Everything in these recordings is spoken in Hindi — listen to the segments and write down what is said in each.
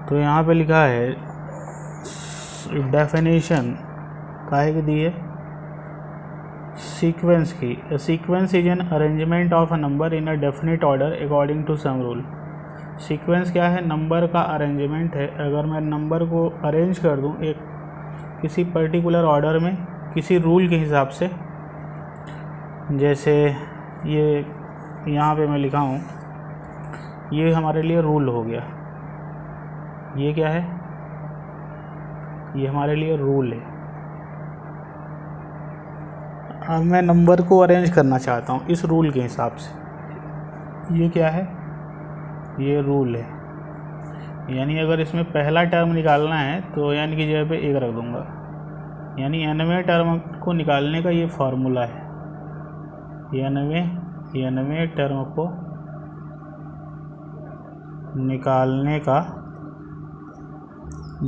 तो यहाँ पे लिखा है डेफिनेशन काहे की दी है, सीक्वेंस की। Sequence is an arrangement of a number in a definite order according to some rule. Sequence क्या है, नंबर का अरेंजमेंट है। अगर मैं नंबर को अरेंज कर दूं एक किसी पर्टिकुलर ऑर्डर में किसी रूल के हिसाब से, जैसे ये यहाँ पे मैं लिखा हूँ, ये हमारे लिए रूल हो गया। ये क्या है, ये हमारे लिए रूल है। अब मैं नंबर को अरेंज करना चाहता हूँ इस रूल के हिसाब से। ये क्या है, ये रूल है। यानी अगर इसमें पहला टर्म निकालना है तो यानी कि जगह पे 1 रख दूंगा। यानी 90वें टर्म को निकालने का ये फार्मूला है। 90वें टर्म को निकालने का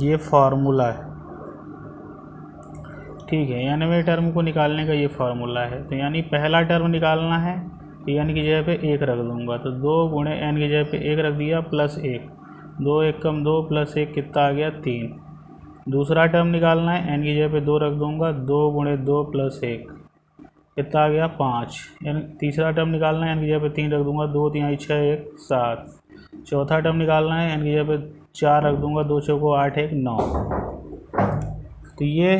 ये फार्मूला है। ठीक है, 90वें टर्म को निकालने का ये फार्मूला है। तो यानी पहला टर्म निकालना है तो एन की जगह पे 1 रख दूंगा। तो 2 गुणे एन की जगह पे 1 रख दिया प्लस 1, 2 1 कम 2 प्लस 1 कितना आ गया 3। दूसरा टर्म निकालना है, एन की जगह पे 2 रख दूंगा, 2 गुणे 2 प्लस 1 कितना आ गया 5। यानी तीसरा टर्म निकालना है, एन की जगह पे 3 रख दूंगा, 2 3 6 1 7। चौथा टर्म निकालना है, एन की जगह पे 4 रख दूंगा, 2 चौको 8 1 9। तो ये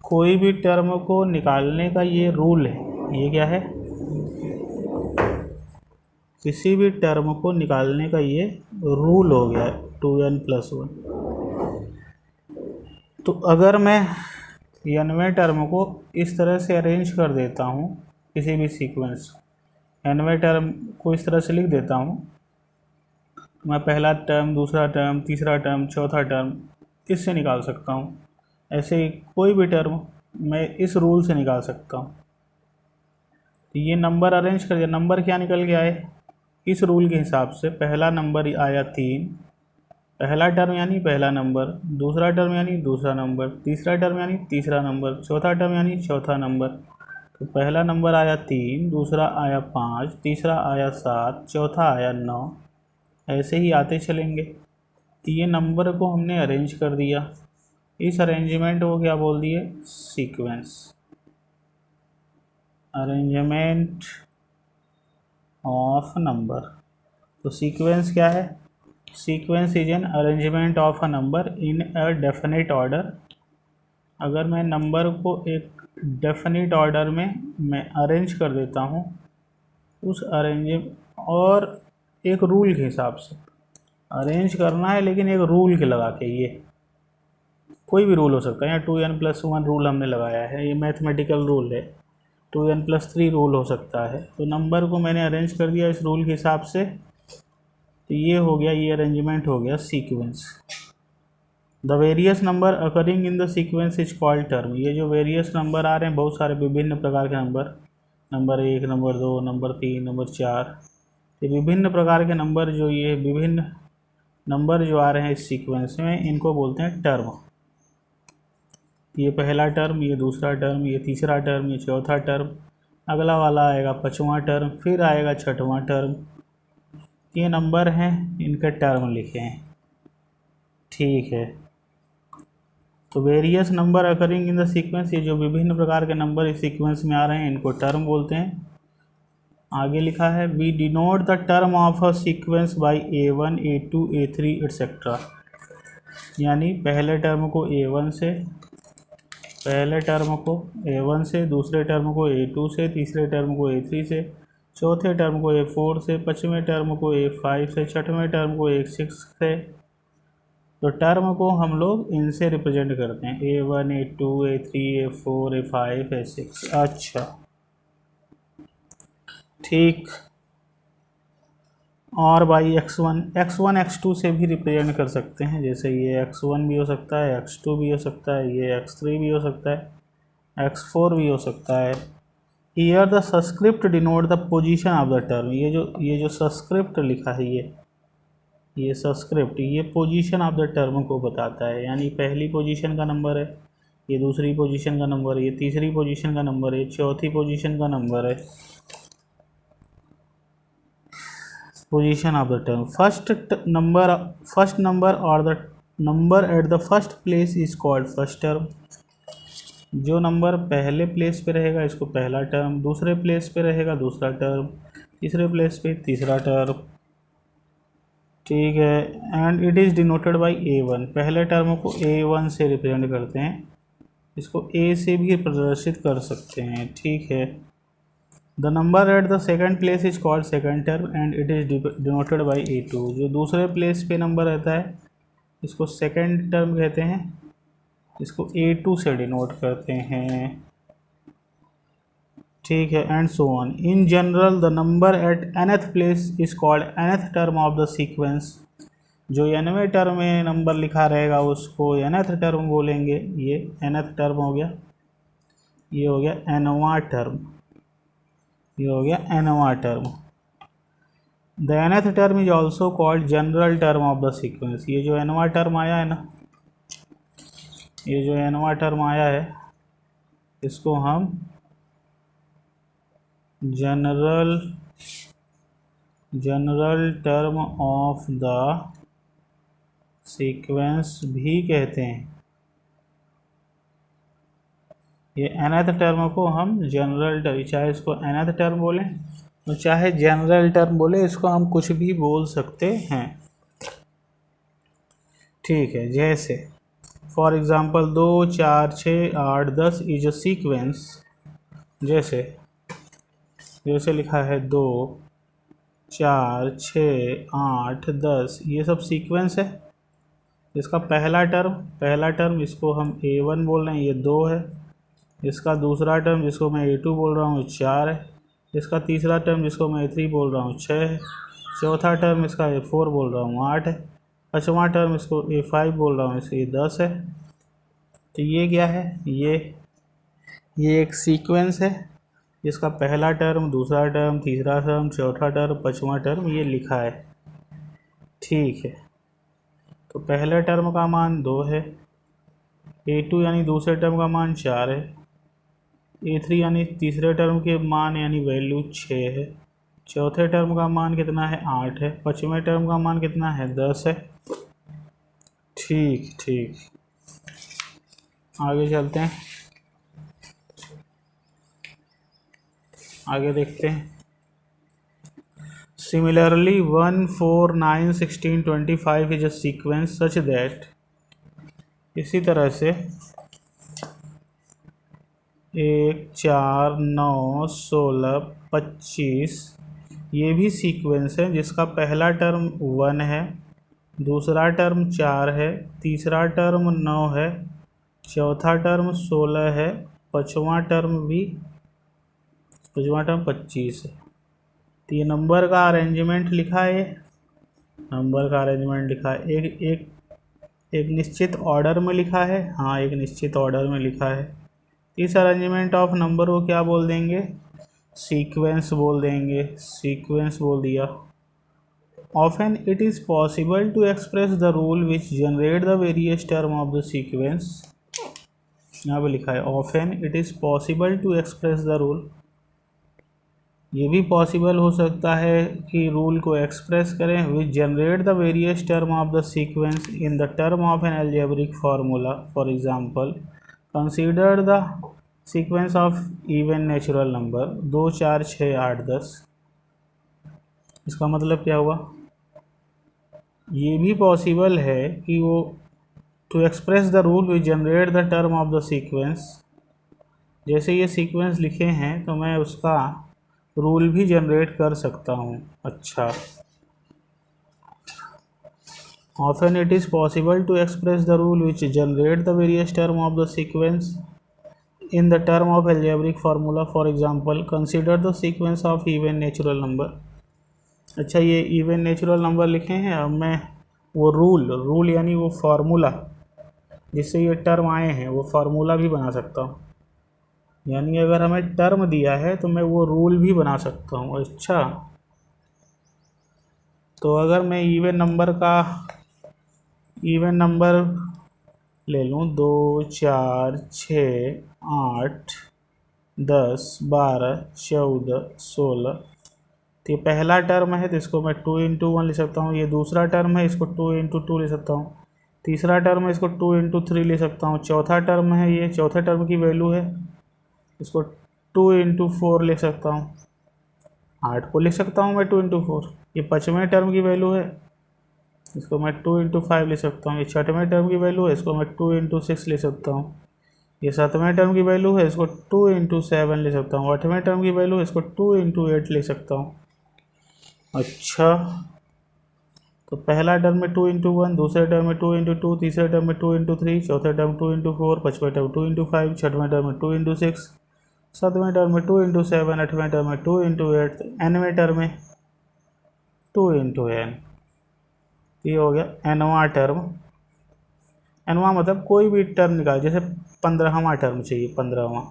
कोई भी टर्म को निकालने का ये रूल है। ये क्या है, किसी भी टर्म को निकालने का ये रूल हो गया 2n+1। तो अगर मैं 90वें टर्म को इस तरह से अरेंज कर देता हूँ, किसी भी सीक्वेंस 90वें टर्म को इस तरह से लिख देता हूँ, मैं पहला टर्म, दूसरा टर्म, तीसरा टर्म, चौथा टर्म इससे निकाल सकता हूँ। ऐसे ही कोई भी टर्म मैं इस रूल से निकाल सकता हूँ। तो ये नंबर अरेंज कर दिया, नंबर क्या निकल के आए इस रूल के हिसाब से। पहला नंबर आया 3, पहला टर्म यानी पहला नंबर, दूसरा टर्म यानी दूसरा नंबर, तीसरा टर्म यानी तीसरा नंबर, चौथा टर्म यानी चौथा नंबर। तो पहला नंबर आया 3, दूसरा आया 5, तीसरा आया 7, चौथा आया 9, ऐसे ही आते चलेंगे। तो ये नंबर को हमने अरेंज कर दिया। इस अरेंजमेंट को क्या बोल दिए, सीक्वेंस। Arrangement of number. तो सीक्वेंस क्या है, sequence is an arrangement of a number in a definite order. अगर मैं नंबर को एक डेफिनेट ऑर्डर में मैं अरेंज कर देता हूँ उस और एक रूल के हिसाब से अरेंज करना है, लेकिन एक रूल के लगा के, ये कोई भी रूल हो सकता है। यहाँ 2n+1 रूल हमने लगाया है, ये मैथमेटिकल रूल है। 2n+3 रूल हो सकता है। तो नंबर को मैंने अरेंज कर दिया इस रूल के हिसाब से। तो ये हो गया, ये अरेंजमेंट हो गया sequence. The various number occurring in the sequence is called term. ये जो वेरियस नंबर आ रहे हैं, बहुत सारे विभिन्न प्रकार के number, number 1, number 2, number 3, number 4, ये विभिन्न प्रकार के नंबर, जो ये विभिन्न नंबर जो आ रहे हैं इस सीक्वेंस में, इनको बोलते हैं टर्म। ये पहला टर्म, ये दूसरा टर्म, ये तीसरा टर्म, ये चौथा टर्म, अगला वाला आएगा 5वां टर्म, फिर आएगा 6वां टर्म। ये नंबर हैं, इनके टर्म लिखे हैं। ठीक है, तो various number occurring in the sequence, ये जो विभिन्न प्रकार के नंबर इस सीक्वेंस में आ रहे हैं, इनको टर्म बोलते हैं। आगे लिखा है, we denote the term of a sequence by A1 A2 A3 etcetera. यानी पहले टर्म को A1 से, दूसरे टर्म को A2 से, तीसरे टर्म को A3 से, चौथे टर्म को A4 से, 5वें टर्म को A5 से, 6वें टर्म को A6 से। तो टर्म को हम लोग इनसे रिप्रेजेंट करते हैं, A1 A2 A3 A4 A5 A6। अच्छा, ठीक। और बाई x1 x2 से भी रिप्रेजेंट कर सकते हैं। जैसे ये x1 भी हो सकता है, x2 भी हो सकता है, ये x3 भी हो सकता है, x4 भी हो सकता है। Here the subscript denote the position of the term. ये जो सब्सक्रिप्ट लिखा है, ये सब्सक्रिप्ट, ये पोजीशन ऑफ द टर्म को बताता है। यानी पहली पोजीशन का नंबर है, ये दूसरी पोजीशन का नंबर है, ये तीसरी पोजीशन का नंबर है, ये चौथी पोजीशन का नंबर है। position of the term. First number or the number at the first place is called first term. जो नंबर पहले प्लेस पे रहेगा इसको पहला टर्म, दूसरे प्लेस पे रहेगा दूसरा टर्म, तीसरे प्लेस पे तीसरा टर्म, ठीक है। And it is denoted by A1, पहले टर्म को A1 से रिप्रेजेंट करते हैं, इसको A से भी प्रदर्शित कर सकते हैं, ठीक है। The number at the second place is called second term and it is denoted by A2, जो दूसरे प्लेस पे नंबर रहता है इसको सेकंड टर्म कहते हैं, इसको A2 से डिनोट करते हैं, ठीक है। And so on. In general the number at nth place is called nth term of the sequence, जो nवें टर्म में नंबर लिखा रहेगा उसको nth टर्म बोलेंगे। ये nth टर्म हो गया, ये हो गया nवां टर्म, ये हो गया nवां term. The nth term is also called general term of the sequence, ये जो nवां टर्म आया है ना, ये जो nवां टर्म आया है इसको हम general term of the sequence भी कहते हैं। ये nth टर्म को हम जनरल टर्म, चाहे इसको nth टर्म बोलें तो चाहे जनरल टर्म बोले, इसको हम कुछ भी बोल सकते हैं, ठीक है। जैसे for example 2 4 6 8 10 is a sequence, जैसे लिखा है 2 4 6 8 10, ये सब सीक्वेंस है। इसका पहला टर्म इसको हम A1 बोल रहे हैं, ये 2 है। इसका दूसरा टर्म जिसको मैं A2 बोल रहा हूँ 4 है। इसका तीसरा टर्म जिसको मैं A3 बोल रहा हूँ 6 है। चौथा टर्म इसका A4 बोल रहा हूँ 8 है। पाँचवा टर्म इसको A5 बोल रहा हूँ, इसको ये 10 है। तो ये क्या है, ये एक सीक्वेंस है जिसका पहला टर्म, दूसरा टर्म, तीसरा टर्म, चौथा टर्म, पाँचवा टर्म ये लिखा है, ठीक है। तो पहले टर्म का मान 2 है, A2 यानी दूसरे टर्म का मान 4 है, A3 यानी तीसरे टर्म के मान यानी वैल्यू 6 है, चौथे टर्म का मान कितना है 8 है, पाँचवें टर्म का मान कितना है 10 है, ठीक। आगे चलते हैं, आगे देखते हैं। Similarly 1 4 9 16 25 is a sequence such that, इसी तरह से 1 4 9 16 25 ये भी सीक्वेंस है जिसका पहला टर्म 1 है, दूसरा टर्म 4 है, तीसरा टर्म 9 है, चौथा टर्म 16 है, पाँचवा टर्म 25 है। तो ये नंबर का अरेंजमेंट लिखा है, एक निश्चित ऑर्डर में लिखा है, हाँ एक निश्चित ऑर्डर में लिखा है। इस अरेंजमेंट ऑफ नंबर को क्या बोल देंगे, सीक्वेंस बोल देंगे, सीक्वेंस बोल दिया। Often it is possible to express the rule which generate the various term of the sequence, यहाँ पे लिखा है often it is possible to express the rule, ये भी पॉसिबल हो सकता है कि रूल को एक्सप्रेस करें, विच generate the various term of the sequence in the term of N algebraic formula. For example consider the sequence of even natural number 2 4 6 8 10। इसका मतलब क्या हुआ, ये भी पॉसिबल है कि वो to express the rule which generate the term of the sequence, जैसे ये सीक्वेंस लिखे हैं तो मैं उसका रूल भी जनरेट कर सकता हूँ। अच्छा, often it is possible to express the rule which generate the various term of the sequence in the term of algebraic formula. For example consider the sequence of even natural number. अच्छा, ये इवन नेचुरल नंबर लिखे हैं, अब मैं वो रूल यानी वो फार्मूला जिससे ये टर्म आए हैं वो फार्मूला भी बना सकता हूँ, यानी अगर हमें टर्म दिया है तो मैं वो रूल भी बना सकता हूँ। अच्छा, तो अगर मैं इवन नंबर ले लूँ 2 4 6 8 10 12 14 16 तो ये पहला टर्म है तो इसको मैं 2 इंटू 1 ले सकता हूँ। ये दूसरा टर्म है, इसको 2 इंटू 2 ले सकता हूँ। तीसरा टर्म है, इसको 2 इंटू 3 ले सकता हूँ। चौथा टर्म है, ये चौथे टर्म की वैल्यू है, इसको 2 इंटू 4 ले सकता हूँ। 8 को लिख सकता हूँ मैं 2 इंटू 4। ये पाँचवें टर्म की वैल्यू है, इसको मैं 2 इंटू 5 ले सकता हूँ। ये छठवें टर्म की वैल्यू है, इसको मैं 2 इंटू 6 ले सकता हूँ। ये सातवें टर्म की वैल्यू है, इसको 2 इंटू 7 ले सकता हूँ। आठवें टर्म की वैल्यू है, इसको 2 इंटू 8 ले सकता हूँ। अच्छा, तो पहला टर्म में 2 इंटू 1, दूसरे टर्म में 2 इंटू 2, तीसरे टर्म में 2 इंटू 3, चौथे टर्म 2 इंटू 4, पाँचवें टर्म 2 इंटू 5, छठवें टर्म में 2 इंटू 6, सातवें टर्म में 2 इंटू 7, आठवें टर्म में 2 इंटू 8, एनवें टर्म में 2 इंटू एन। ये हो गया एनवा टर्म। एनवा मतलब कोई भी टर्म निकाल, जैसे 15वां टर्म चाहिए, 15वां,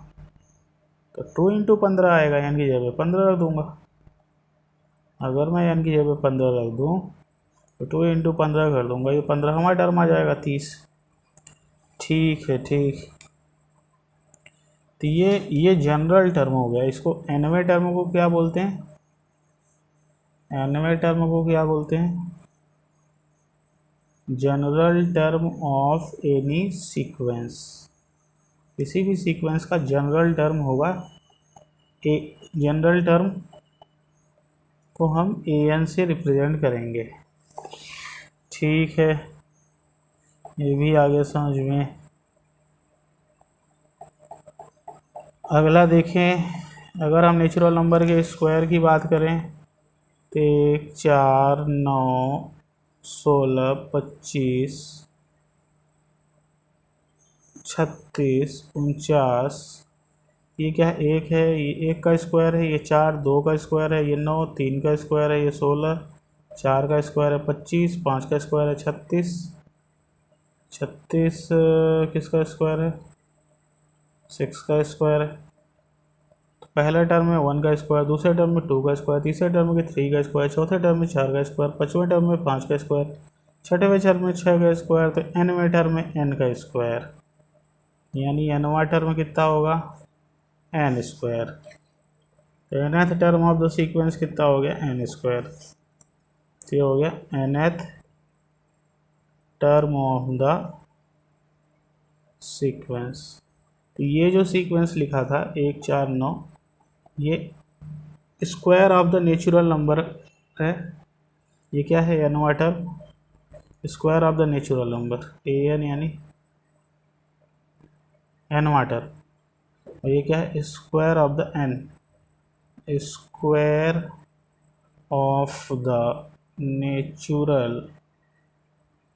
तो 2 इंटू 15 आएगा, एन की जगह 15 रख दूंगा। अगर मैं एन की जगह 15 रख दूँ तो 2 इंटू 15 कर दूंगा, ये 15वां टर्म आ जाएगा 30। ठीक है, ठीक। तो ये जनरल टर्म हो गया। इसको एनवें टर्म को क्या बोलते हैं? एनवें टर्म को क्या बोलते हैं? General term of any sequence. किसी भी सीक्वेंस का जनरल टर्म होगा। जनरल टर्म को हम an से रिप्रेजेंट करेंगे। ठीक है, ये भी आगे समझ में। अगला देखें, अगर हम नेचुरल नंबर के स्क्वायर की बात करें तो 1, 4, 9, 16, 25, 36, 49, ये क्या है? 1 है, ये 1 का स्क्वायर है, ये 4 2 का स्क्वायर है, ये 9 3 का स्क्वायर है, ये 16 4 का स्क्वायर है, 25 5 का स्क्वायर है, 36 किसका स्क्वायर है? 6 का स्क्वायर है। तो पहला टर्म में 1 का स्क्वायर, दूसरे टर्म में 2 का स्क्वायर, तीसरे टर्म में 3 का स्क्वायर, चौथे टर्म में 4 का स्क्वायर, पाँचवें टर्म में 5 का स्क्वायर, छठवें टर्म में 6 का स्क्वायर, तो एनवें टर्म में n का स्क्वायर, यानी एनवा टर्म कितना होगा? n square. तो nth term of the sequence कितना हो गया? n square. तो ये हो गया nth term of the sequence. तो ये जो सीक्वेंस लिखा था 1 4 9, ये square of the natural number है। ये क्या है? एनवा term, square of the natural number, an यानी एनवा टर्म। और ये क्या है? Square of the n, square of the natural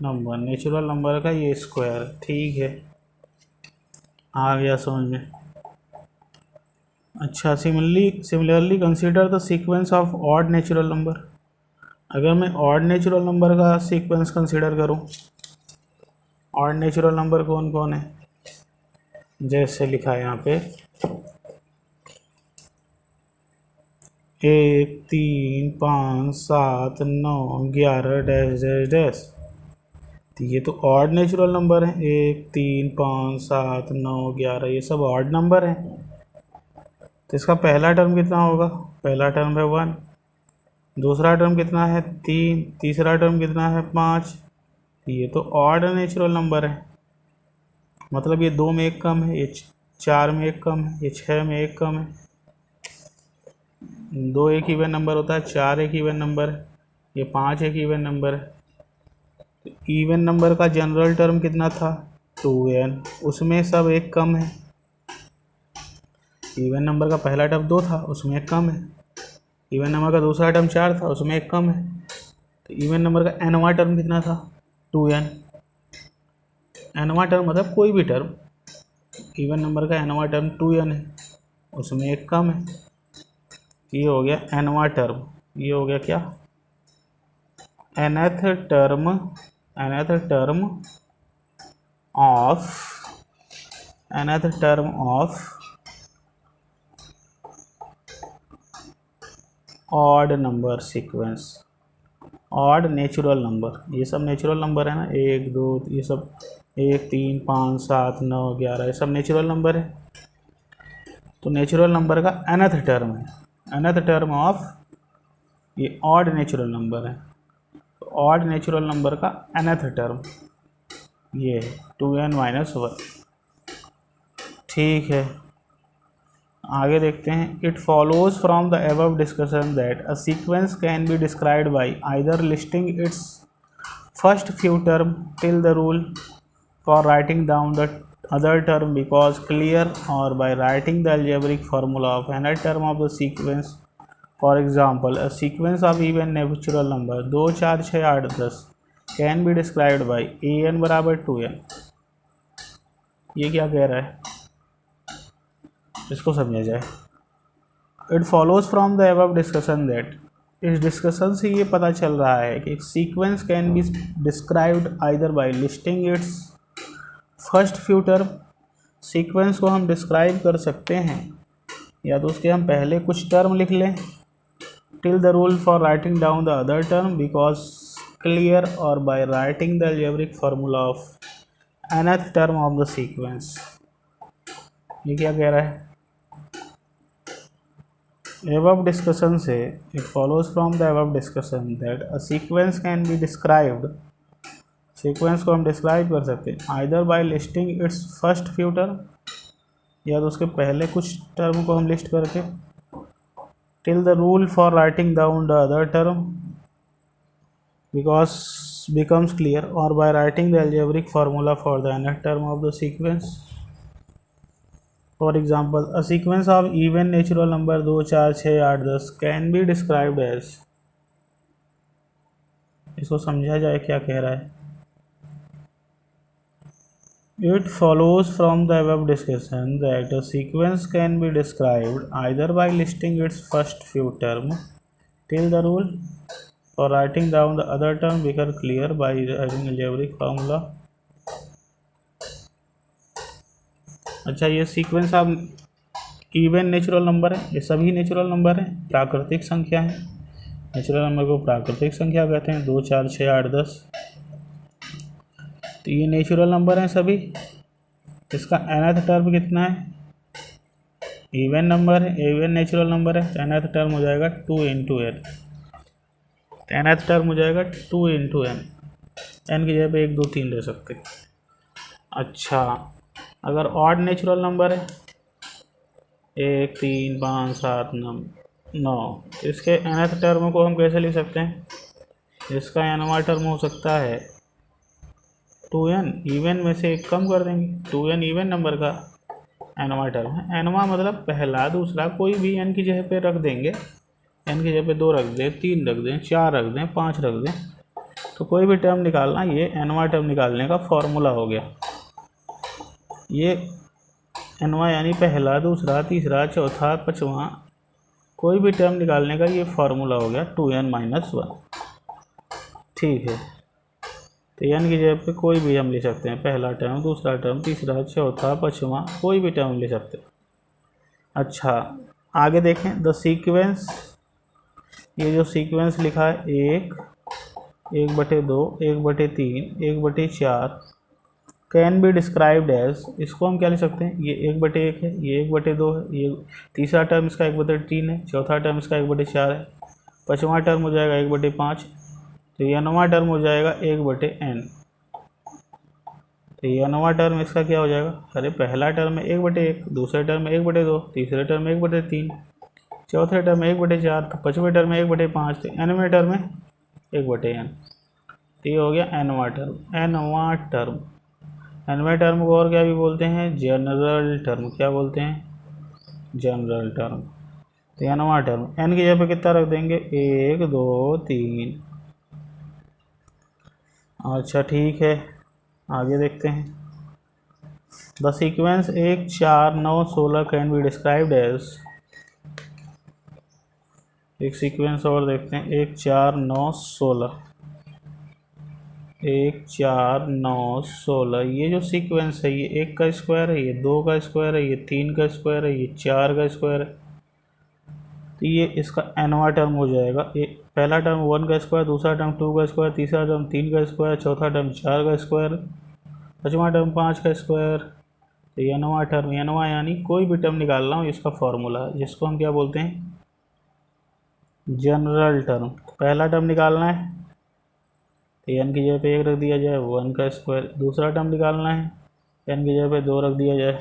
number, natural number का ये स्क्वायर। ठीक है, आ गया समझ में। अच्छा, similarly consider the sequence of odd natural number. अगर मैं ऑड नेचुरल नंबर का सीक्वेंस कंसीडर करूं, ऑड नेचुरल नंबर कौन कौन है? जैसे लिखा है यहाँ पे 1 3 5 7 9 11 डैश डैश डैश। तो ये तो ऑड नेचुरल नंबर है, 1 3 5 7 9 11, ये सब ऑड नंबर है। तो इसका पहला टर्म कितना होगा? पहला टर्म है 1, दूसरा टर्म कितना है? 3, तीसरा टर्म कितना है? 5। ये तो ऑड नेचुरल नंबर है, मतलब ये 2 में 1 कम है, ये 4 में 1 कम है, ये 6 में 1 कम है। 2 एक इवन नंबर होता है, 4 एक इवन नंबर है, ये 5 एक इवन नंबर है। इवन नंबर का जनरल टर्म कितना था? 2n, उसमें सब एक कम है। इवन नंबर का पहला टर्म 2 था, उसमें एक कम है। इवन नंबर का दूसरा टर्म 4 था, उसमें एक कम है। तो इवन नंबर का एनवा टर्म कितना था? 2n। एनवा टर्म मतलब कोई भी टर्म, इवन नंबर का एनवा टर्म 2n है, उसमें एक कम है। ये हो गया एनवा टर्म। ये हो गया क्या? nth term of odd number sequence. Odd natural number, ये सब नेचुरल नंबर है ना, 1 2, ये सब 1 3 5 7 9 11, ये सब नेचुरल नंबर है। तो नेचुरल नंबर का nth टर्म है, nth टर्म ऑफ ये ऑड नेचुरल नंबर है, तो ऑड नेचुरल नंबर का nth टर्म ये 2n-1। ठीक है, आगे देखते हैं। It follows from the above discussion that a sequence can be described bye either listing its first few term till the rule for writing down the other term because clear, or by writing the algebraic formula of another term of the sequence. For example, a sequence of even natural number 2, 4, 6, 8, 10 can be described by an बराबर 2n। ये क्या कह रहा है, इसको समझा जाए। It follows from the above discussion that, इस डिस्कशन से ये पता चल रहा है कि sequence can be described either by listing its first few term, sequence को हम डिस्क्राइब कर सकते हैं या तो उसके हम पहले कुछ टर्म लिख लें, till the rule for writing down the other term because clear, और by writing the algebraic formula of nth term of the sequence. ये क्या कह रहा है, above डिस्कशन से it follows from the above discussion that a sequence can be described, sequence को हम डिस्क्राइब कर सकते हैं either by listing its first few term, या तो उसके पहले कुछ टर्म को हम लिस्ट करके, till the rule for writing down the other term because becomes clear, or by writing the algebraic formula for the nth term of the sequence. For example, a sequence of even natural number 2, 4, 6, 8, 10 can be described as, इसको समझा जाए क्या कह रहा है। It follows from the above discussion that a sequence can be described either by listing its first few terms till the rule for writing down the other term become clear by writing algebraic formula। अच्छा, ये sequence of even natural number है, ये सभी नेचुरल नंबर हैं, प्राकृतिक संख्या है। नेचुरल नंबर को प्राकृतिक संख्या कहते हैं, 2, 4, 6, 8, 10। तो ये नेचुरल नंबर हैं सभी। इसका nth टर्म कितना है, इवन नंबर है, इवन नेचुरल नंबर है, nth टर्म हो जाएगा 2 इंटू एन, nth टर्म हो जाएगा 2 इंटू एन, एन की जगह पे 1, 2, 3 ले सकते। अच्छा, अगर ऑड नेचुरल नंबर है 1, 3, 5, 7, 9, इसके nth टर्म को हम कैसे लिख सकते हैं, इसका nवां टर्म हो सकता है 2n, इवन में से एक कम कर देंगे, 2n इवन नंबर का nवां टर्म है। nवां मतलब पहला दूसरा, कोई भी n की जगह पे रख देंगे, n की जगह पे 2 रख दें, 3 रख दें, 4 रख दें, 5 रख दें, तो कोई भी टर्म निकालना, ये nवां टर्म निकालने का फॉर्मूला हो गया। ये nवां यानी पहला दूसरा तीसरा चौथा पाँचवां, कोई भी टर्म निकालने का ये फॉर्मूला हो गया 2n-1। ठीक है, तो n की जगह पे कोई भी हम ले सकते हैं, पहला टर्म, दूसरा टर्म, तीसरा, चौथा, पाँचवां, कोई भी टर्म ले सकते हैं। अच्छा, आगे देखें, द सीक्वेंस, ये जो सीक्वेंस लिखा है 1, 1/2, 1/3, 1/4 कैन बी डिस्क्राइब्ड एज, इसको हम क्या लिख सकते हैं, ये 1/1 है, ये 1/2 है, ये तीसरा टर्म इसका 1/3 है, चौथा टर्म इसका 1/4 है, पाँचवां टर्म हो जाएगा 1/5, तो ये नवा टर्म हो जाएगा 1/n। तो ये नवा टर्म इसका क्या हो जाएगा, अरे पहला टर्म है 1/1, दूसरे टर्म में 1/2, तीसरे टर्म में 1/3, चौथे टर्म में 1/4, तो पाँचवें टर्म में 1/5, तो nवें टर्म में 1/n। तो ये हो गया nवां टर्म। nवां टर्म, nवें टर्म को और क्या भी बोलते हैं, जनरल टर्म। क्या बोलते हैं, जनरल टर्म। तो nवां टर्म, n की जगह पे कितना रख देंगे, 1, 2, 3। अच्छा ठीक है, आगे देखते हैं। The sequence 1, 4, 9, 16 can be described as, एक सीक्वेंस और देखते हैं, 1, 4, 9, 16, 1, 4, 9, 16। ये जो सीक्वेंस है, ये 1 का स्क्वायर है, ये 2 का स्क्वायर है, ये 3 का स्क्वायर है, ये 4 का स्क्वायर है। तो ये इसका nवां टर्म हो जाएगा, ये पहला टर्म 1 का स्क्वायर, दूसरा टर्म 2 का स्क्वायर, तीसरा टर्म 3 का स्क्वायर, चौथा टर्म 4 का स्क्वायर, पाँचवा टर्म 5 का स्क्वायर। तो ये नवा टर्म, ये नवा यानी कोई भी टर्म निकालना हो, इसका फॉर्मूला, जिसको हम क्या बोलते हैं, जनरल टर्म, पहला टर्म निकालना है तो एन की जगह पे 1 रख दिया जाए, 1 का स्क्वायर। दूसरा टर्म निकालना है, एन की जगह पे 2 रख दिया जाए,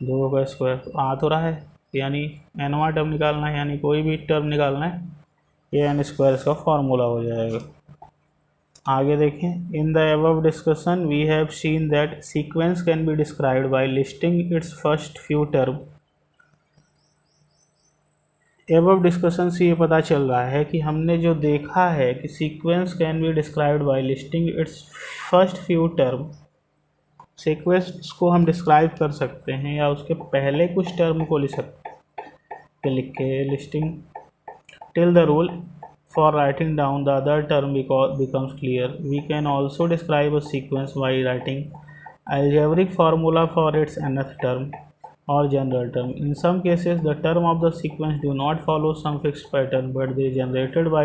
2 का स्क्वायर। तो आ तो रहा है, यानी एनवा टर्म निकालना है, यानी कोई भी टर्म निकालना है, ये एन स्क्वायर का फॉर्मूला हो जाएगा। आगे देखें, in the above discussion we have seen that sequence can be described by listing its first few term. Above discussion से ये पता चल रहा है कि हमने जो देखा है कि sequence can be described by listing its first few term, sequence को हम डिस्क्राइब कर सकते हैं या उसके पहले कुछ टर्म को लिख के listing till the rule for writing down the other term becomes clear. We can also describe a sequence by writing algebraic formula for its nth term or general term. In some cases, the term of the sequence do not follow some fixed pattern, but they are generated by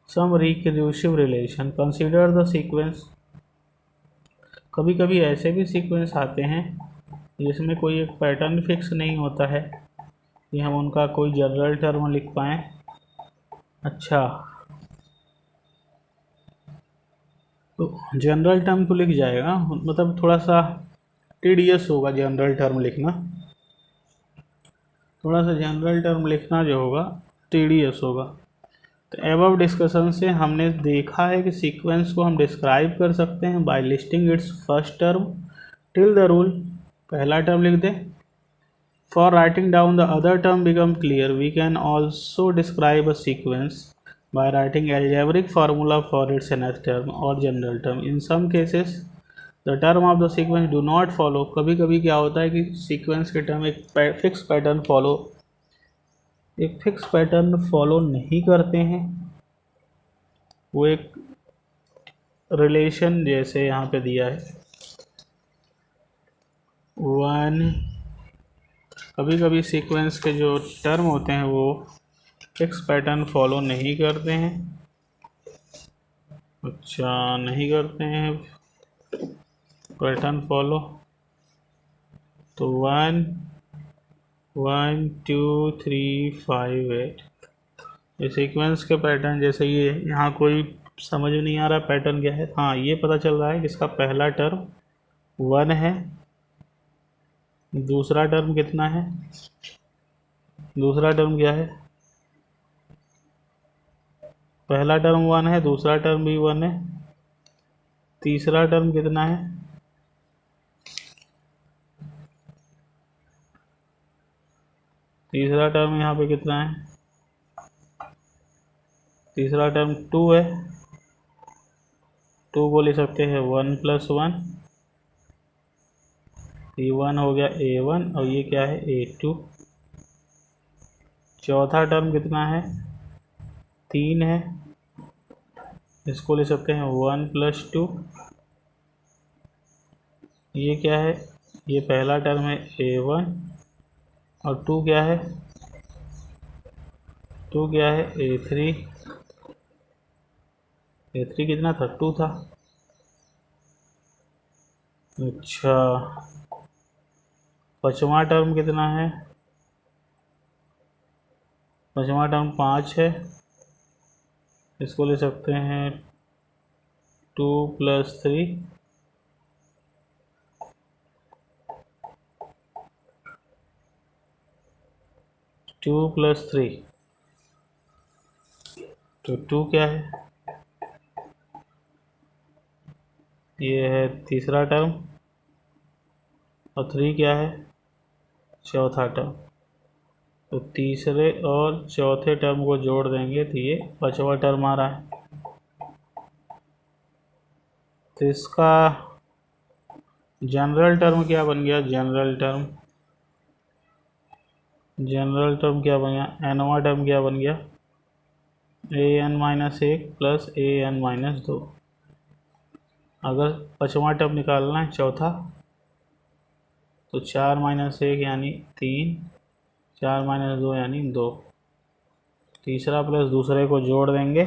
some recursive relation. Consider the sequence. कभी कभी ऐसे भी सीक्वेंस आते हैं जिसमें कोई एक पैटर्न फिक्स नहीं होता है कि हम उनका कोई जनरल टर्म लिख पाएँ। अच्छा, तो जनरल टर्म तो लिख जाएगा, मतलब थोड़ा सा टीडियस होगा जनरल टर्म लिखना, थोड़ा सा जनरल टर्म लिखना जो होगा टीडियस होगा। तो एबव डिस्कशन से हमने देखा है कि सीक्वेंस को हम डिस्क्राइब कर सकते हैं by listing its first term till the rule, पहला टर्म लिख दें। For writing down the other term become clear, we can also describe a sequence by writing algebraic formula for its nth term or general term. In some cases, the term of the sequence do not follow. कभी कभी क्या होता है कि सीक्वेंस के टर्म एक फिक्स पैटर्न फॉलो नहीं करते हैं, वो एक रिलेशन जैसे यहाँ पे दिया है 1, कभी कभी सीक्वेंस के जो टर्म होते हैं वो फिक्स पैटर्न फॉलो नहीं करते हैं। अच्छा, नहीं करते हैं पैटर्न फॉलो, तो 1 1 2 3 5 8 ये सीक्वेंस के पैटर्न जैसे ये यहाँ कोई समझ नहीं आ रहा पैटर्न क्या है। हाँ, ये पता चल रहा है कि इसका पहला टर्म 1 है, दूसरा टर्म कितना है, दूसरा टर्म क्या है, पहला टर्म 1 है, दूसरा टर्म भी 1 है, तीसरा टर्म कितना है, तीसरा टर्म यहाँ पे कितना है, तीसरा टर्म 2 है, 2 को ले सकते हैं 1 + 1, ये 1 हो गया A1 और ये क्या है A2। चौथा टर्म कितना है, 3 है, इसको ले सकते हैं 1 + 2, ये क्या है, ये पहला टर्म है A1 और 2 क्या है, 2 क्या है A3, A3 कितना था, 2 था। अच्छा, पांचवा टर्म कितना है, पांचवा टर्म 5 है, इसको ले सकते हैं 2 + 3, 2 + 3, तो 2 क्या है, ये है तीसरा टर्म और 3 क्या है, चौथा टर्म। तो तीसरे और चौथे टर्म को जोड़ देंगे तो ये पांचवा टर्म आ रहा है। तो इसका जनरल टर्म क्या बन गया, जनरल टर्म क्या बन गया, एनवा टर्म क्या बन गया, an-1 + an-2। अगर पांचवा टर्म निकालना है चौथा, तो 4 - 1 यानी 3, 4 - 2 यानी 2, तीसरा प्लस दूसरे को जोड़ देंगे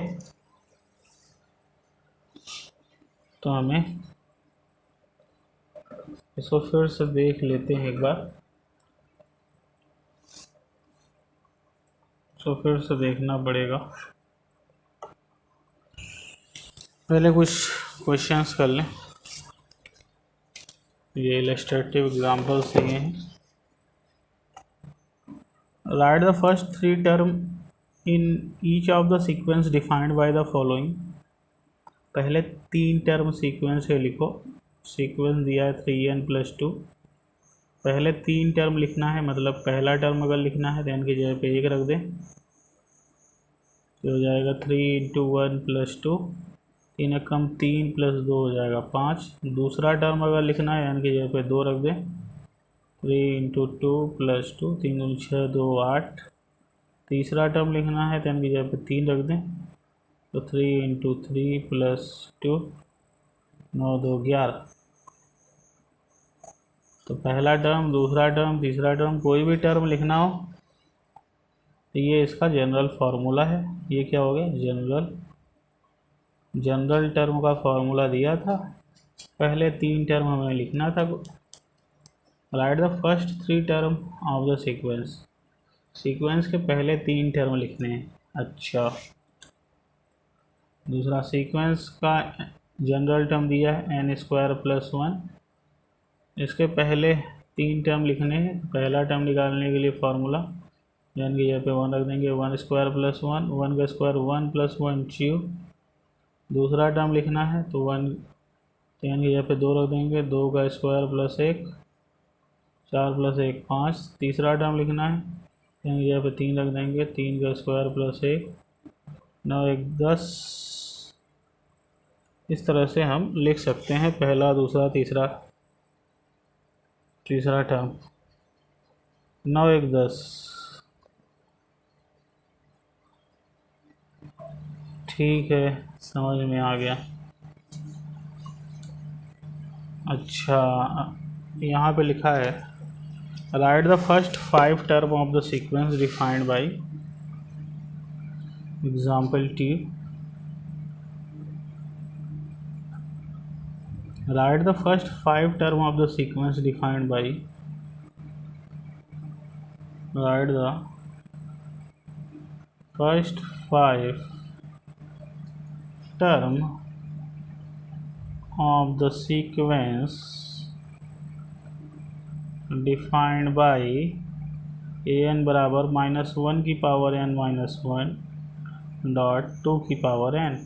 तो हमें, इसको फिर से देख लेते हैं एक बार। तो फिर से देखना पड़ेगा। पहले कुछ क्वेश्चंस कर लें, ये इलस्ट्रेटिव एग्जांपल्स दिए हैं। Right the first 3 term in each of the sequence defined by the following. पहले 3 टर्म सीक्वेंस से लिखो। सीक्वेंस दिया है 3n+2। पहले 3 टर्म लिखना है, मतलब पहला टर्म अगर लिखना है तो n की जगह पे 1 रख दें, तो हो जाएगा 3 × 1 + 2, 3 कम 3 + 2 हो जाएगा 5। दूसरा टर्म अगर लिखना है n की जगह पे 2 रख दें, 3 × 2 + 2, 3 × 6 2 8। तीसरा टर्म लिखना है तो n की जगह पे 3 रख दें, तो 3 × 3 + 2, 9 2 11। तो पहला टर्म, दूसरा टर्म, तीसरा टर्म, कोई भी टर्म लिखना हो तो ये इसका जनरल फार्मूला है। ये क्या हो गया, जनरल टर्म का फार्मूला दिया था। पहले 3 टर्म हमें लिखना था। Right the first 3 term of the sequence. Sequence के पहले 3 टर्म लिखने हैं। अच्छा, दूसरा सीक्वेंस का जनरल टर्म दिया है n² + 1। इसके पहले 3 टर्म लिखने हैं। पहला टर्म निकालने के लिए फार्मूला n की जगह पे 1 रख देंगे, 1² + 1, 1 का स्क्वायर 1 + 1 3। दूसरा टर्म लिखना है तो 1 n की जगह पे 2 रख देंगे, 2 का स्क्वायर + 1, 4 + 1 5। तीसरा टर्म लिखना है, n की जगह पे 3 रख देंगे, 3 का स्क्वायर + 1, 9 1 10। इस तरह से हम लिख सकते हैं पहला, दूसरा, तीसरा टर्म। 9 1 10। ठीक है, समझ में आ गया। अच्छा, यहाँ पे लिखा है right the first 5 term of the sequence defined by example 2। Write the first 5 term of the sequence defined by. Write the first 5 term of the sequence defined by an बराबर -1 की पावर n -1 डॉट 2 की पावर n।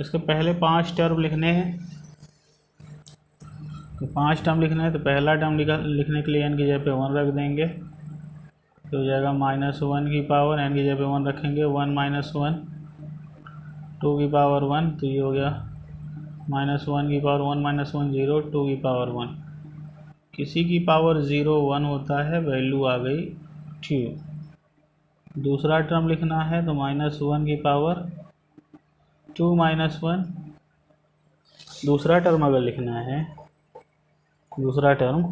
इसके पहले 5 टर्म लिखने हैं। तो 5 टर्म लिखना है तो पहला टर्म लिखने के लिए n की जगह पे 1 रख देंगे, तो हो जाएगा -1 की पावर, n की जगह पे 1 रखेंगे, 1 - 1 2 की पावर 1, तो ये हो गया -1 की पावर 1 - 1 0, 2 की पावर 1। किसी की पावर 0 1 होता है, वैल्यू आ गई 2। दूसरा टर्म लिखना है तो -1 की पावर 2 - 1। दूसरा टर्म अगर लिखना है, दूसरा टर्म,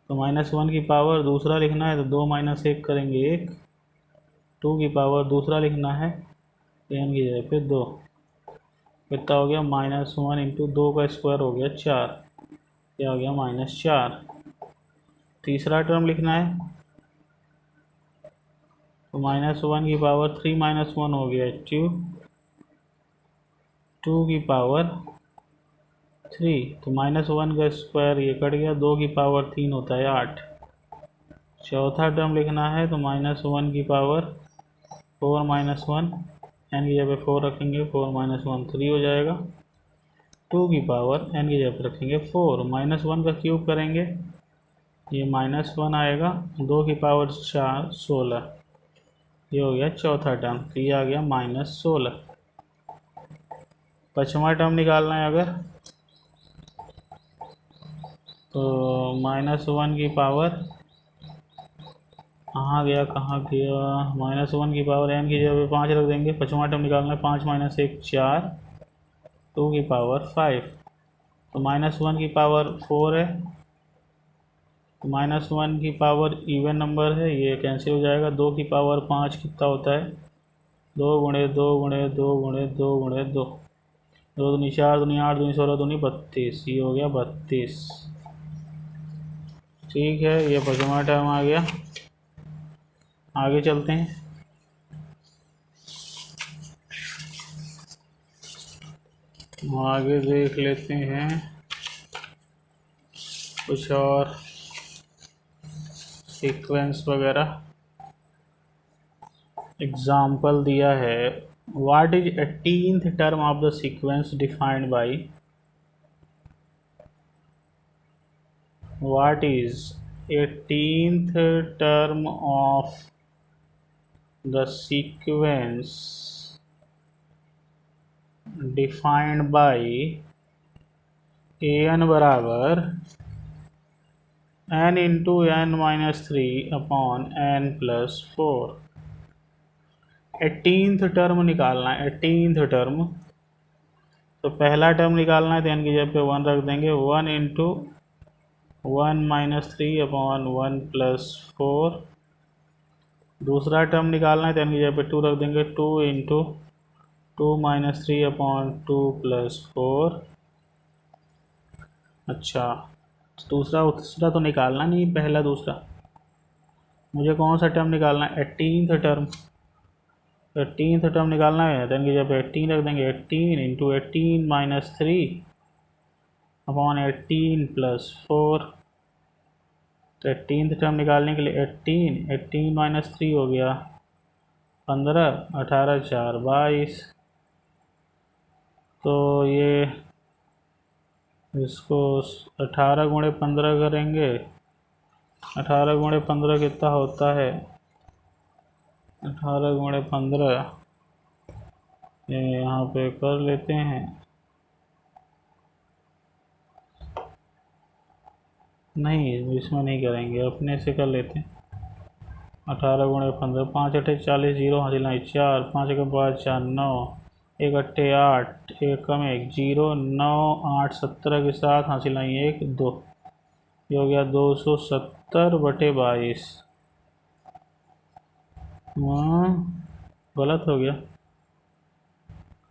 तो -1 की पावर दूसरा लिखना है तो 2 - 1 करेंगे 1, 2 की पावर दूसरा लिखना है तो n की जगह पे 2। कितना हो गया, -1 × 2 का स्क्वायर हो गया 4, क्या हो गया -4। तीसरा टर्म लिखना है तो -1 की पावर 3 - 1 हो गया 2, 2 की पावर 3, तो -1 का स्क्वायर ये कट गया, 2 की पावर 3 होता है 8। चौथा टर्म लिखना है तो -1 की पावर 4 - 1, n की जगह पे 4 रखेंगे, 4 - 1 3 हो जाएगा। 2 की पावर n की जगह पे रखेंगे 4, -1 का क्यूब करेंगे, ये -1 आएगा, 2 की पावर 4 16, ये हो गया चौथा टर्म, तो ये आ गया -16। पाँचवा टर्म निकालना है अगर, तो -1 की पावर कहाँ गया, -1 की पावर n की जगह पे 5 रख देंगे। पाँचवा टर्म निकालना है, 5 - 1 4, 2 की पावर 5, तो -1 की पावर 4 है, तो -1 की पावर इवन नंबर है, ये कैंसिल हो जाएगा। 2 की पावर 5 कितना होता है, 2 × 2 × 2 × 2 × 2, 2 दूनी 4, दूनी 8, दूनी 16, दूनी 32, ये हो गया 32। ठीक है, ये पाँचवा टर्म आ गया। आगे चलते हैं। आगे देख लेते हैं कुछ और सीक्वेंस वगैरह। एग्जाम्पल दिया है, what is 18th term of the sequence defined by, what is 18th term of the sequence defined by an बराबर n into n minus 3 upon n plus 4। 18th term निकालना है, 18th टर्म। तो पहला टर्म निकालना है तो n की जगह पे 1 रख देंगे, 1 इंटू 1 माइनस 3 अपॉन 1 प्लस 4। दूसरा टर्म निकालना है तो n की जगह पे 2 रख देंगे, 2 इंटू 2 माइनस 3 अपॉन 2 प्लस 4। अच्छा, दूसरा तो निकालना नहीं, पहला दूसरा। मुझे कौन सा टर्म निकालना है? 18th term. 18th टर्म निकालना है तो इनकी जब 18 रख देंगे, 18 इंटू 18 माइनस 3 अपॉन 18 प्लस 4। तो 18th टर्म निकालने के लिए 18 माइनस 3 हो गया 15, 18 4 22। तो ये इसको 18 गुणे 15 करेंगे, 18 गुणे 15 कितना होता है? 18 गुणे 15 ये यहाँ पे कर लेते हैं, नहीं इसमें नहीं करेंगे, अपने से कर लेते हैं। 18 गुणे 15, 5 अठे 40, 0 हासिल नहीं 4, 5 के बाद 4 9, 1 अट्ठे 8, 1 कम 1 0, 9 8 17 के साथ हासिल नहीं 1 2, ये हो गया 270/22। गलत हो गया,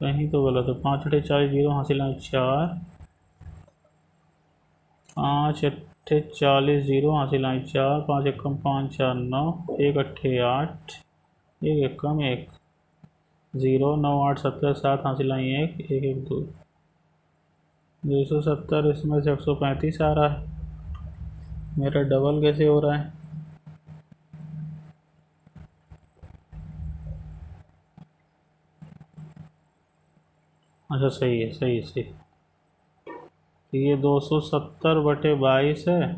कहीं तो गलत है। 5 अट्ठे 40, 0 हासिल नहीं 4, 5 अट्ठे 40, 0 हासिल नहीं 4, 5 एक कम 5 4 9, 1 अट्ठे 8, 1 एक कम 1 0, 9 8 17 7 हासिल नहीं 1 1 1 2, 270। इसमें से 135 आ रहा है, मेरा डबल कैसे हो रहा है? अच्छा सही है, सही सही। तो ये 270/22 है,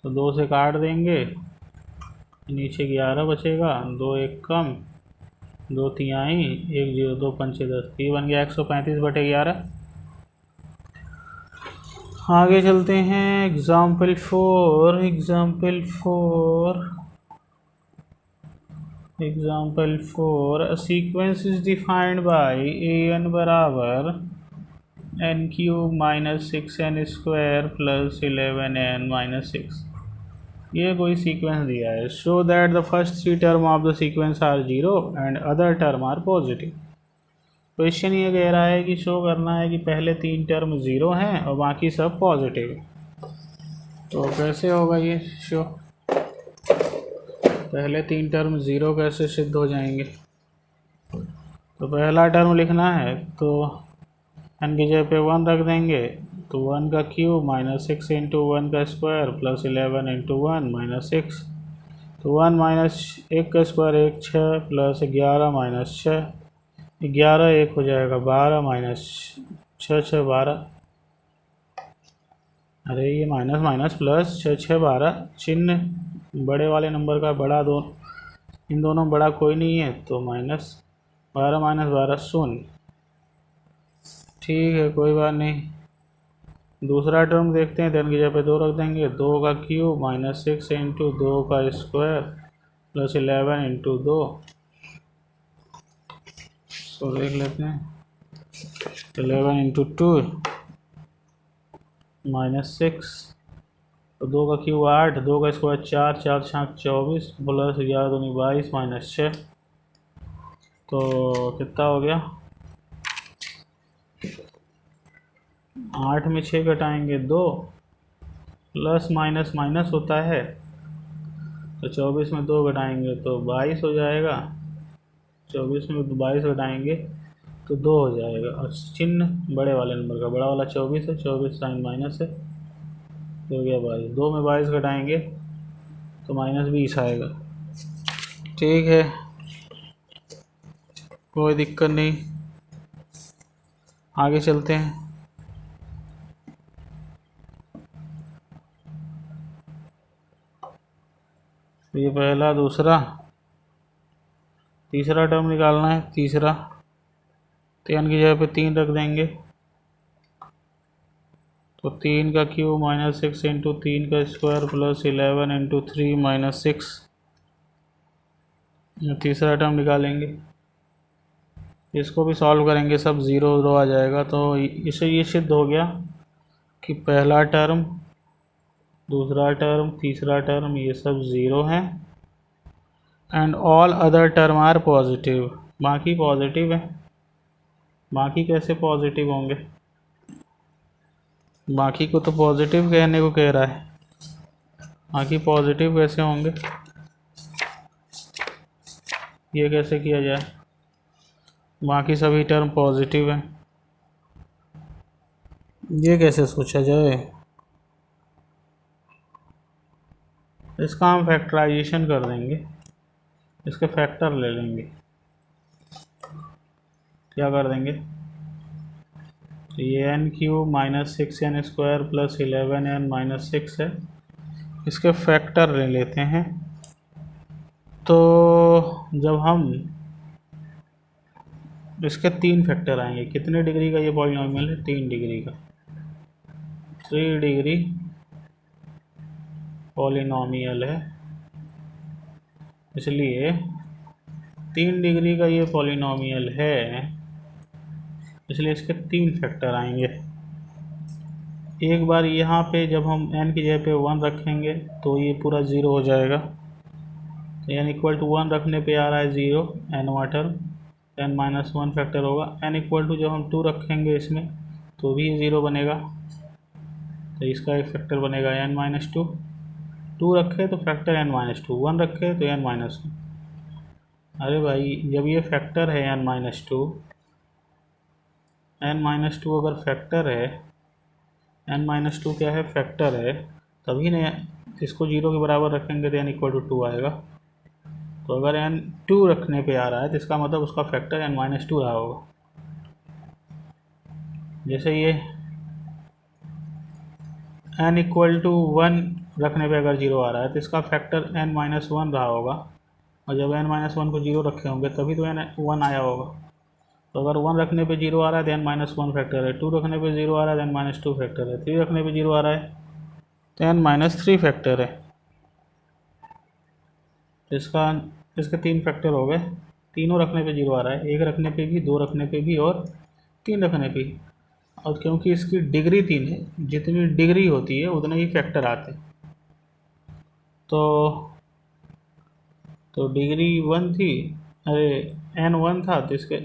तो 2 से काट देंगे, नीचे 11 बचेगा, 2 एक कम 2 तिहाई 1 0, 2 पंचे 10, ये बन गया 135/11। आगे चलते हैं, example 4। Example 4, a sequence is defined by an बराबर n cube minus 6n square plus 11n minus 6। ये कोई सीक्वेंस दिया है, show that the first 3 term of the sequence are 0 and other term are positive. Question ये कह रहा है कि शो करना है कि पहले 3 टर्म 0 हैं और बाकी सब पॉजिटिव है। तो कैसे होगा ये शो? पहले 3 टर्म 0 कैसे सिद्ध हो जाएंगे? तो पहला टर्म लिखना है तो n की जगह पे 1 रख देंगे, तो 1 का क्यूब माइनस 6 इंटू 1 का स्क्वायर प्लस 11 इंटू 1 माइनस 6। तो 1 माइनस 1 का स्क्वायर 1 6 प्लस 11 माइनस 6, 11 1 हो जाएगा 12 माइनस 6 6 12। अरे ये माइनस माइनस प्लस 6 6 12, चिन्ह बड़े वाले नंबर का बड़ा, दो इन दोनों बड़ा कोई नहीं है, तो माइनस 12 माइनस 12 शून्य। ठीक है, कोई बात नहीं। दूसरा टर्म देखते हैं, तो n की जगह पे 2 रख देंगे, 2 का क्यूब माइनस 6 इंटू 2 का स्क्वायर प्लस 11 इंटू 2। तो देख लेते हैं, 11 इंटू 2 माइनस 6, तो 2 का क्यूब 8, 2 का स्क्वायर 4 4 छाक 24 प्लस 11 दूनी 22 माइनस 6। तो कितना हो गया? 8 में 6 घटाएंगे 2, प्लस माइनस माइनस होता है, तो 24 में 2 घटाएंगे तो 22 हो जाएगा। 24 में 22 घटाएंगे तो 2 हो जाएगा। और चिन्ह बड़े वाले नंबर का, बड़ा वाला 24 है, 24 साइन माइनस है, तो हो गया 22। 2 में 22 घटाएंगे तो -20 आएगा। ठीक है, कोई दिक्कत नहीं, आगे चलते हैं। ये पहला, दूसरा, तीसरा टर्म निकालना है। तीसरा तो n की जगह पे 3 रख देंगे, तो 3 का क्यूब -6 इंटू 3 का स्क्वायर प्लस 11 इंटू 3 -6। तीसरा टर्म निकालेंगे, इसको भी सॉल्व करेंगे, सब 0 0 आ जाएगा। तो इसे ये सिद्ध हो गया कि पहला टर्म, दूसरा टर्म, तीसरा टर्म ये सब 0 हैं and all other term are positive. बाकी पॉजिटिव है। बाकी कैसे पॉजिटिव होंगे? बाकी को तो पॉजिटिव कहने को कह रहा है, बाकी पॉजिटिव कैसे होंगे? ये कैसे किया जाए? बाकी सभी टर्म पॉजिटिव हैं, ये कैसे सोचा जाए? इसका हम फैक्टराइजेशन कर देंगे, इसके फैक्टर ले लेंगे। क्या कर देंगे? तो ये n cube -6n square plus 11n -6 है, इसके फैक्टर ले लेते हैं। तो जब हम इसके 3 फैक्टर आएंगे, कितने डिग्री का ये पॉलिनॉमियल है? 3 डिग्री का, 3 डिग्री पॉलिनॉमियल है, इसलिए 3 डिग्री का ये पॉलिनॉमियल है, इसलिए इसके 3 फैक्टर आएंगे। एक बार यहाँ पे जब हम n की जगह पे 1 रखेंगे तो ये पूरा 0 हो जाएगा। तो n इक्वल टू 1 रखने पे आ रहा है 0, nवां टर्म, n -1 फैक्टर होगा। n इक्वल टू जब हम 2 रखेंगे इसमें तो भी 0 बनेगा, तो इसका एक फैक्टर बनेगा n-2। 2 रखे तो फैक्टर n-2, 1 रखे तो n-1। अरे भाई, जब ये फैक्टर है n-2, n-2 अगर फैक्टर है, n-2 क्या है? फैक्टर है, तभी ने इसको 0 के बराबर रखेंगे तो n इक्वल टू 2 आएगा। तो अगर n 2 रखने पे आ रहा है तो इसका मतलब उसका फैक्टर n-2 रहा होगा। जैसे ये n इक्वल टू 1 रखने पे अगर 0 आ रहा है तो इसका फैक्टर n-1 रहा होगा, और जब n-1 को 0 रखे होंगे तभी तो n1 आया होगा। तो अगर 1 रखने पे 0 आ रहा है तो n-1 फैक्टर है, 2 रखने पे 0 आ रहा है तो n-2 फैक्टर है, 3 रखने पे 0 आ रहा है तो n-3 फैक्टर है। इसके 3 फैक्टर हो गए, तीनों रखने पे 0 आ रहा है, 1 रखने पे भी, 2 रखने पे भी और 3 रखने पे भी। और क्योंकि इसकी डिग्री 3 है, जितनी डिग्री होती है उतने ही फैक्टर आते हैं। तो डिग्री 1 थी, अरे n1 था तो इसके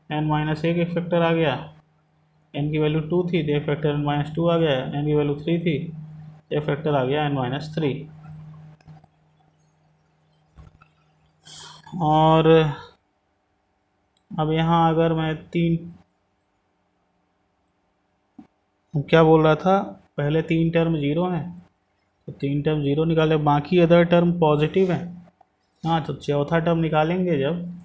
n-1 एक फैक्टर आ गया, n की वैल्यू 2 थी तो फैक्टर n-2 आ गया, n की वैल्यू 3 थी तो फैक्टर आ गया n-3। और अब यहाँ अगर मैं 3, क्या बोल रहा था, पहले 3 टर्म 0 हैं तो 3 टर्म 0 निकाले, बाकी अदर टर्म पॉजिटिव हैं। हाँ, तो चौथा टर्म निकालेंगे जब